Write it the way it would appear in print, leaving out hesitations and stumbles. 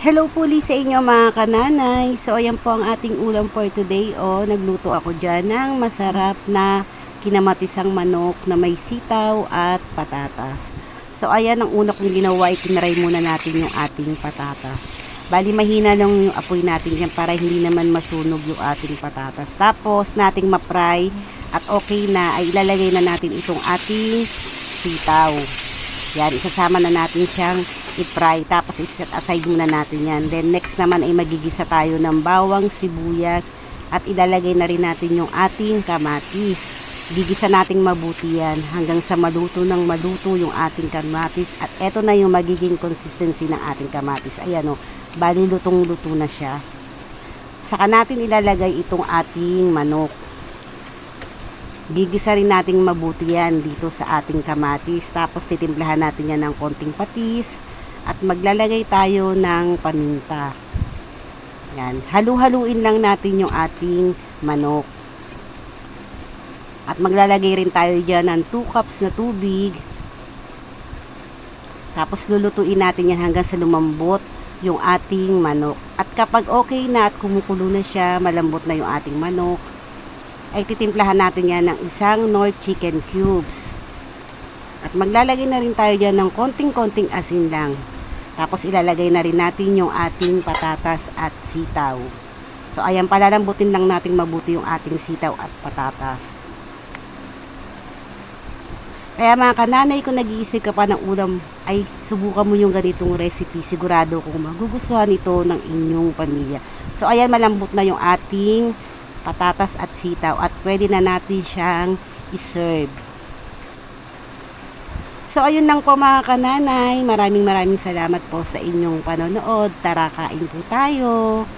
Hello po sa inyo mga kananay. So ayan po ang ating ulam for today. Nagluto ako dyan ng masarap na kinamatisang manok na may sitaw at patatas. So ayan, ang una kong ginawa ay tinaray muna natin yung ating patatas. Bali mahina lang yung apoy natin yan para hindi naman masunog yung ating patatas. Tapos nating ma-fry at okay na ay ilalagay na natin itong ating sitaw. Yan, isasama na natin siyang i-fry. Tapos i-set aside muna natin yan. Then next naman ay magigisa tayo ng bawang, sibuyas at ilalagay na rin natin yung ating kamatis. Gigisa nating mabuti yan hanggang sa maluto ng maluto yung ating kamatis. At eto na yung magiging consistency ng ating kamatis. Ayan o, bali lutong-luto na siya. Saka natin ilalagay itong ating manok. Gigisa rin nating mabuti yan dito sa ating kamatis. Tapos titimplahan natin yan ng konting patis. At maglalagay tayo ng paminta. Yan. Halu-haluin lang natin yung ating manok. At maglalagay rin tayo dyan ng 2 cups na tubig. Tapos lulutuin natin yan hanggang sa lumambot yung ating manok. At kapag okay na at kumukulo na siya, malambot na yung ating manok, ay titimplahan natin yan ng isang Knorr chicken cubes. At maglalagay na rin tayo dyan ng konting-konting asin lang. Tapos ilalagay na rin natin yung ating patatas at sitaw. So ayan, palalambutin lang natin mabuti yung ating sitaw at patatas. Kaya mga kananay, kung nag-iisip ka pa ng ulam, ay subukan mo yung ganitong recipe. Sigurado kung magugustuhan ito ng inyong pamilya. So ayan, malambot na yung ating patatas at sitaw at pwede na natin siyang i-serve. So ayun lang po mga kananay, maraming salamat po sa inyong panonood. Tara, kain po tayo.